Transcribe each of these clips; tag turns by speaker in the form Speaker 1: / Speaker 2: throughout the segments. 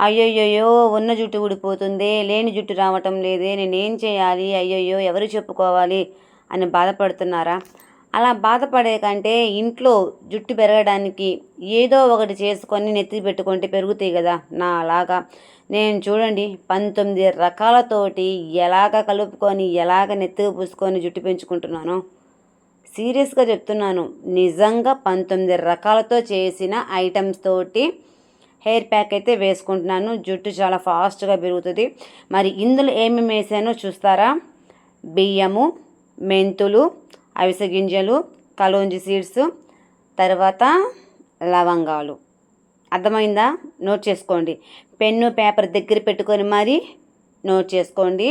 Speaker 1: అయ్యయ్యో ఉన్న జుట్టు ఊడిపోతుందే, లేని జుట్టు రావటం లేదే, నేనేం చేయాలి, అయ్యయ్యో ఎవరు చెప్పుకోవాలి అని బాధపడుతున్నారా? అలా బాధపడే కంటే ఇంట్లో జుట్టు పెరగడానికి ఏదో ఒకటి చేసుకొని నెత్తి పెట్టుకుంటే పెరుగుతాయి కదా. నా అలాగా నేను చూడండి 19 రకాలతోటి ఎలాగ కలుపుకొని ఎలాగ నెత్తికి పూసుకొని జుట్టు పెంచుకుంటున్నాను. సీరియస్గా చెప్తున్నాను, నిజంగా 19 రకాలతో చేసిన ఐటమ్స్ తోటి హెయిర్ ప్యాక్ అయితే వేసుకుంటున్నాను. జుట్టు చాలా ఫాస్ట్గా పెరుగుతుంది. మరి ఇందులో ఏమేమి వేసానో చూస్తారా? బియ్యము, మెంతులు, అవిసె గింజలు, కలోంజి సీడ్స్, తర్వాత లవంగాలు. అర్థమైందా? నోట్ చేసుకోండి. పెన్ను పేపర్ దగ్గర పెట్టుకొని మరి నోట్ చేసుకోండి.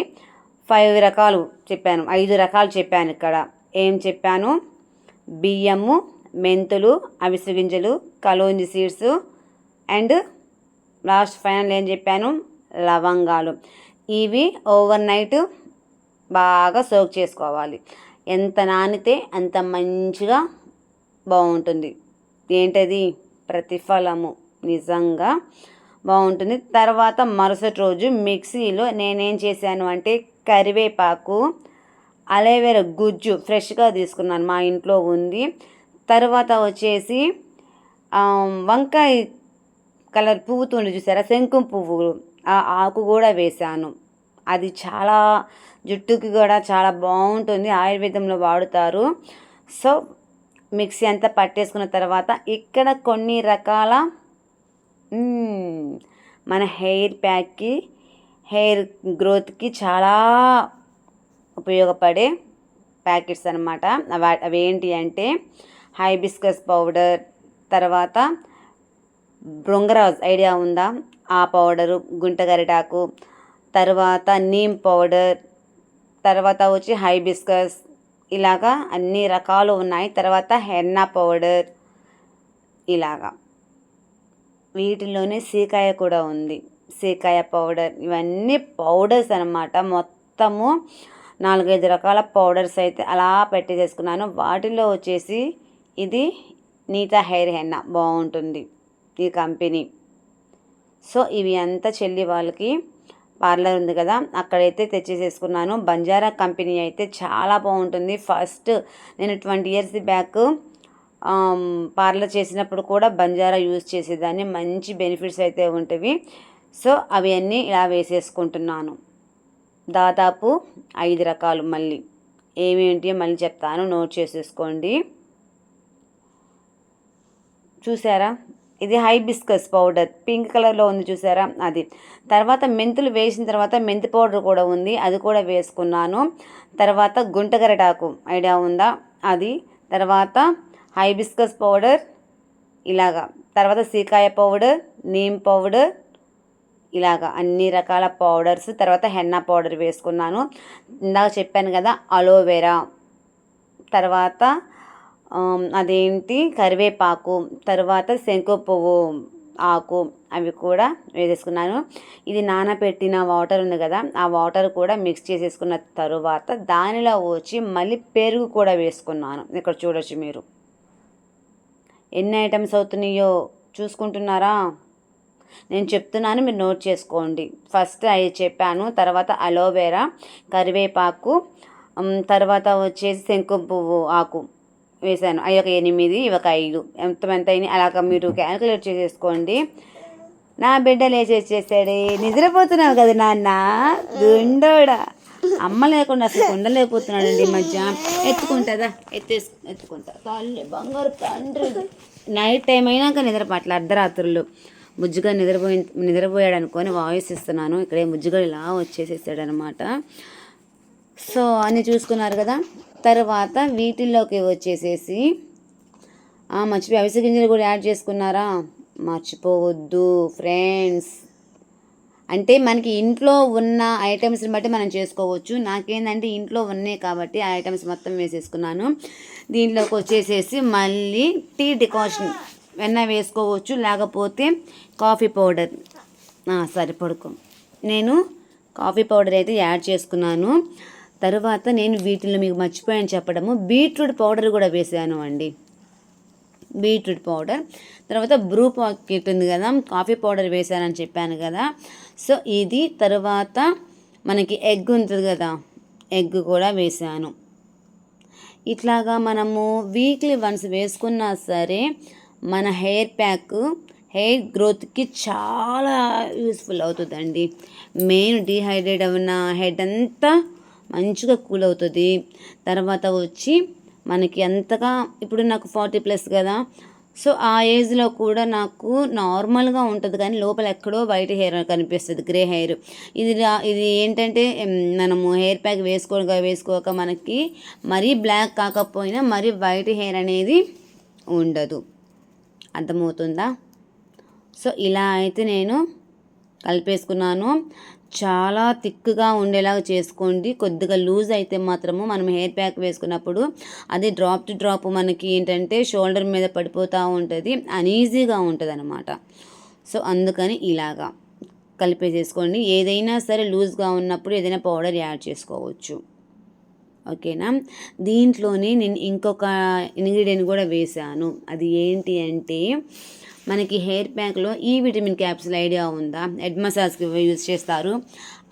Speaker 1: 5 రకాలు చెప్పాను, 5 రకాలు చెప్పాను. ఇక్కడ ఏం చెప్పాను? బియ్యము, మెంతులు, అవిసె గింజలు, kalonji seeds and last final ఏం చెప్పాను? లవంగాలు. ఇవి ఓవర్ నైట్ బాగా సోక్ చేసుకోవాలి. ఎంత నానితే అంత మంచిగా బాగుంటుంది. ఏంటది? ప్రతిఫలము. నిజంగా బాగుంటుంది. తర్వాత మరుసటి రోజు మిక్సీలో నేనేం చేశాను అంటే కరివేపాకు, అలోవెరా గుజ్జు ఫ్రెష్గా తీసుకున్నాను, మా ఇంట్లో ఉంది. తర్వాత వచ్చేసి వంకాయ కలర్ పువ్వుతుండి చూసారా, శంకుం పువ్వు, ఆ ఆకు కూడా వేశాను. అది చాలా జుట్టుకి కూడా చాలా బాగుంటుంది, ఆయుర్వేదంలో వాడుతారు. సో మిక్సీ అంతా పట్టేసుకున్న తర్వాత ఇక్కడ కొన్ని రకాల మన హెయిర్ ప్యాక్కి, హెయిర్ గ్రోత్కి చాలా ఉపయోగపడే ప్యాకెట్స్ అనమాట. అవి ఏంటి అంటే హైబిస్కస్ పౌడర్, తర్వాత భృంగరాజ్ ఐడియా ఉందా, ఆ పౌడరు, గుంటగరిటాకు, తర్వాత నీమ్ పౌడర్, తర్వాత వచ్చి హైబిస్కస్, ఇలాగా అన్ని రకాలు ఉన్నాయి. తర్వాత హెన్నా పౌడర్, ఇలాగా వీటిలోనే సీకాయ కూడా ఉంది, సీకాయ పౌడర్. ఇవన్నీ పౌడర్స్ అనమాట. మొత్తము 4-5 రకాల పౌడర్స్ అయితే అలా పెట్టేసేసుకున్నాను. వాటిల్లో వచ్చేసి ఇది నీతా హెయిర్ హెన్నా బాగుంటుంది, ఈ కంపెనీ. సో ఇవి అంతా చెల్లి వాళ్ళకి పార్లర్ ఉంది కదా, అక్కడైతే తెచ్చేసేసుకున్నాను. బంజారా కంపెనీ అయితే చాలా బాగుంటుంది. ఫస్ట్ నేను 20 years బ్యాక్ పార్లర్ చేసినప్పుడు కూడా బంజారా యూజ్ చేసేదాన్ని. మంచి బెనిఫిట్స్ అయితే ఉంటవి. సో అవి అన్నీ ఇలా వేసేసుకుంటున్నాను. దాదాపు 5 రకాలు. మళ్ళీ ఏమేంటి మళ్ళీ చెప్తాను, నోట్ చేసేసుకోండి. చూసారా, ఇది హైబిస్కస్ పౌడర్ పింక్ కలర్లో ఉంది చూసారా, అది. తర్వాత మెంతులు వేసిన తర్వాత మెంతి పౌడర్ కూడా ఉంది, అది కూడా వేసుకున్నాను. తర్వాత గుంటగరటాకు ఐడియా ఉందా, అది. తర్వాత హైబిస్కస్ పౌడర్ ఇలాగా. తర్వాత సీకాయ పౌడర్, నీమ్ పౌడర్, ఇలాగా అన్ని రకాల పౌడర్స్. తర్వాత హెన్నా పౌడర్ వేసుకున్నాను. ఇందాక చెప్పాను కదా అలోవెరా, తర్వాత అదేంటి కరివేపాకు, తర్వాత శంకు పువ్వు ఆకు, అవి కూడా వేసేసుకున్నాను. ఇది నానబెట్టిన వాటర్ ఉంది కదా, ఆ వాటర్ కూడా మిక్స్ చేసేసుకున్న తరువాత దానిలో వచ్చి మళ్ళీ పెరుగు కూడా వేసుకున్నాను. ఇక్కడ చూడొచ్చు మీరు ఎన్ని ఐటమ్స్ అవుతున్నాయో, చూసుకుంటున్నారా? నేను చెప్తున్నాను, మీరు నోట్ చేసుకోండి. ఫస్ట్ అవి చెప్పాను, తర్వాత అలోవెరా, కరివేపాకు, తర్వాత వచ్చేసి శంకు పువ్వు ఆకు వేసాను. అవి ఒక 8, ఇవి ఒక 5, ఎంత అయినాయి అలాగ మీరు క్యాలిక్యులేట్ చేసేసుకోండి. నా బిడ్డ లేచేసేసాడే, నిద్రపోతున్నావు కదా నాన్న, గుండోడా. అమ్మ లేకుండా అసలు ఉండలేకపోతున్నాడండి ఈ మధ్య. ఎత్తుకుంటుందా? ఎత్తుకుంటా తల్లి, బంగారు తండ్రి. నైట్ టైం అయినాక నిద్రపట్ల, అర్ధరాత్రులు. బుజ్జిగా నిద్రపోయాడు అనుకొని వాయిస్ ఇస్తున్నాను. ఇక్కడే బుజ్జిగా ఇలా వచ్చేసేసాడనమాట. సో అన్నీ చూసుకున్నారు కదా. తర్వాత వీటిల్లోకి వచ్చేసేసి మర్చిపోయి అవిసె గింజలు కూడా యాడ్ చేసుకున్నారా? మర్చిపోవద్దు ఫ్రెండ్స్. అంటే మనకి ఇంట్లో ఉన్న ఐటమ్స్ని బట్టి మనం చేసుకోవచ్చు. నాకేంటంటే ఇంట్లో ఉన్నాయి కాబట్టి ఆ ఐటమ్స్ మొత్తం వేసేసుకున్నాను. దీంట్లోకి వచ్చేసేసి మళ్ళీ టీ డికాషన్ వెన్న వేసుకోవచ్చు, లేకపోతే కాఫీ పౌడర్. సరే పడుకో. నేను కాఫీ పౌడర్ అయితే యాడ్ చేసుకున్నాను. తర్వాత నేను వీటిలో మీకు మర్చిపోయాను చెప్పడము, బీట్రూట్ పౌడర్ కూడా వేసాను అండి. బీట్రూట్ పౌడర్, తర్వాత బ్రూ పాకెట్ ఉంది కదా, కాఫీ పౌడర్ వేసానని చెప్పాను కదా. సో ఇది తర్వాత మనకి ఎగ్ ఉంటుంది కదా, ఎగ్ కూడా వేసాను. ఇట్లాగా మనము వీక్లీ వన్స్ వేసుకున్నా సరే మన హెయిర్ గ్రోత్కి చాలా యూస్ఫుల్ అవుతుందండి. మెయిన్ డీహైడ్రేట్ ఉన్న హెడ్ అంతా మంచిగా కూల్ అవుతుంది. తర్వాత వచ్చి మనకి అంతగా ఇప్పుడు నాకు 40+ కదా, సో ఆ ఏజ్లో కూడా నాకు నార్మల్గా ఉంటుంది, కానీ లోపల ఎక్కడో వైట్ హెయిర్ కనిపిస్తుంది, గ్రే హెయిర్. ఇది ఏంటంటే మనము హెయిర్ ప్యాక్ వేసుకోక మనకి మరీ బ్లాక్ కాకపోయినా మరీ వైట్ హెయిర్ అనేది ఉండదు. అర్థమవుతుందా? సో ఇలా అయితే నేను కలిపేసుకున్నాను. చాలా థిక్గా ఉండేలాగా చేసుకోండి. కొద్దిగా లూజ్ అయితే మాత్రము మనం హెయిర్ ప్యాక్ వేసుకున్నప్పుడు అది డ్రాప్ టు డ్రాప్ మనకి ఏంటంటే షోల్డర్ మీద పడిపోతూ ఉంటుంది, అన్ఈజీగా ఉంటుంది అనమాట. సో అందుకని ఇలాగా కలిపేసేసుకోండి. ఏదైనా సరే లూజ్గా ఉన్నప్పుడు ఏదైనా పౌడర్ యాడ్ చేసుకోవచ్చు. ఓకేనా? దీంట్లోనే నేను ఇంకొక ఇంగ్రీడియంట్ కూడా వేసాను. అది ఏంటి అంటే మనకి హెయిర్ ప్యాక్లో ఈ విటమిన్ క్యాప్సూల్ ఐడియా ఉందా, హెడ్ మసాజ్కి యూజ్ చేస్తారు,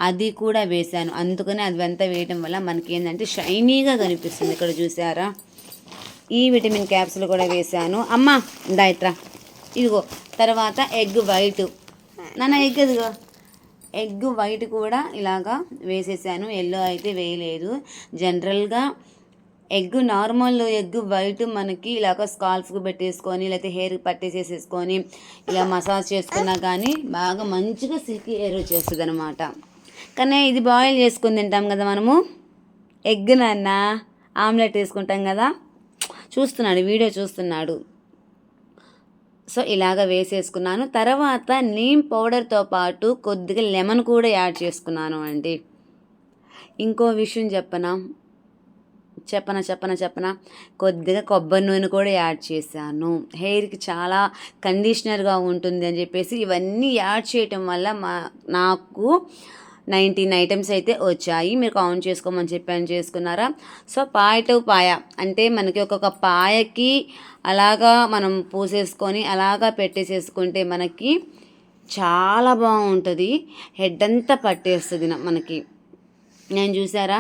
Speaker 1: అది కూడా వేసాను. అందుకని అది అంతా వేయడం వల్ల మనకి ఏంటంటే షైనీగా కనిపిస్తుంది. ఇక్కడ చూసారా, ఈ విటమిన్ క్యాప్సూల్ కూడా వేసాను. అమ్మ దాయిత్రా ఇదిగో. తర్వాత ఎగ్ వైట్, ఎగ్ వైట్ కూడా ఇలాగా వేసేసాను. ఎల్లో అయితే వేయలేదు. జనరల్గా నార్మల్ ఎగ్ వైట్ మనకి ఇలాగ స్కాల్ఫ్కి పెట్టేసుకొని లేకపోతే హెయిర్ పట్టేసేసుకొని ఇలా మసాజ్ చేసుకున్నా కానీ బాగా మంచిగా సిల్కీ హెయిర్ వచ్చేస్తుంది అనమాట. కానీ ఇది బాయిల్ చేసుకుని తింటాం కదా మనము, ఎగ్ నాన్న ఆమ్లెట్ వేసుకుంటాం కదా, వీడియో చూస్తున్నాడు. సో ఇలాగ వేసేసుకున్నాను. తర్వాత నీమ్ పౌడర్తో పాటు కొద్దిగా లెమన్ కూడా యాడ్ చేసుకున్నాను అండి. ఇంకో విషయం చెప్పనా, కొద్దిగా కొబ్బరి నూనె కూడా యాడ్ చేశాను. హెయిర్కి చాలా కండిషనర్గా ఉంటుంది అని చెప్పేసి ఇవన్నీ యాడ్ చేయటం వల్ల నాకు 19 ఐటమ్స్ అయితే వచ్చాయి. మీరు కౌంట్ చేసుకోమని చెప్పాను, చేసుకున్నారా? సో పాయ అంటే మనకి ఒక్కొక్క పాయకి అలాగా మనం పూసేసుకొని అలాగా పెట్టేసేసుకుంటే మనకి చాలా బాగుంటుంది. హెడ్ అంతా పట్టేస్తుంది మనకి. నేను చూసారా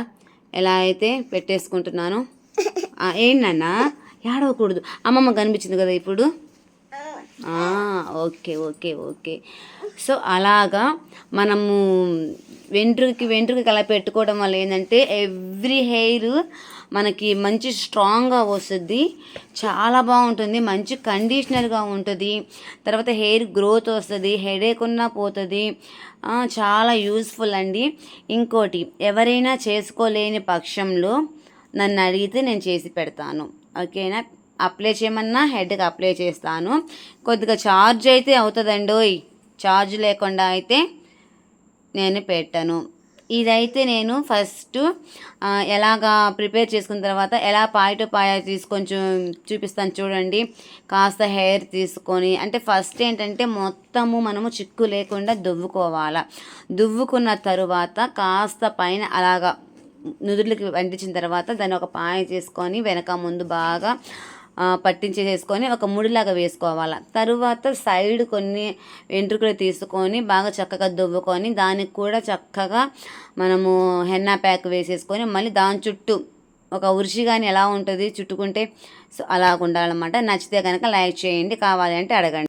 Speaker 1: ఎలా అయితే పెట్టేసుకుంటున్నాను. ఏంటన్నా ఏడవకూడదు, అమ్మమ్మ కనిపించింది కదా ఇప్పుడు. ఓకే. సో అలాగా మనము వెంట్రుకి అలా పెట్టుకోవడం వల్ల ఏంటంటే ఎవ్రీ హెయిర్ మనకి మంచి స్ట్రాంగ్గా వస్తుంది, చాలా బాగుంటుంది, మంచి కండిషనర్గా ఉంటుంది. తర్వాత హెయిర్ గ్రోత్ వస్తుంది, హెడేక్ ఉన్నా పోతుంది. చాలా యూస్ఫుల్ అండి. ఇంకోటి, ఎవరైనా చేసుకోలేని పక్షంలో నన్ను అడిగితే నేను చేసి పెడతాను. ఓకేనా? అప్లై చేయమన్నా హెడ్కి అప్లై చేస్తాను. కొద్దిగా ఛార్జ్ అయితే అవుతుందండి, ఛార్జ్ లేకుండా అయితే నేను పెట్టాను. ఇదైతే నేను ఫస్ట్ ఎలాగా ప్రిపేర్ చేసుకున్న తర్వాత ఎలా పాయ తీసుకొని చూపిస్తాను చూడండి. కాస్త హెయిర్ తీసుకొని, అంటే ఫస్ట్ ఏంటంటే మొత్తము మనము చిక్కు లేకుండా దువ్వుకోవాలి. దువ్వుకున్న తరువాత కాస్త పైన అలాగా నుదురులకి వండించిన తర్వాత దాన్ని ఒక పాయ చేసుకొని వెనక ముందు బాగా పట్టించేసుకొని ఒక ముడిలాగా వేసుకోవాలి. తరువాత సైడ్ కొన్ని వెంట్రుకలు తీసుకొని బాగా చక్కగా దువ్వుకొని దానికి కూడా చక్కగా మనము హెన్నా ప్యాక్ వేసేసుకొని మళ్ళీ దాని చుట్టూ ఒక ఉరిసి కానీ ఎలా ఉంటుంది చుట్టుకుంటే, సో అలా ఉండాలన్నమాట. నచ్చితే కనుక లైక్ చేయండి, కావాలి అంటే అడగండి.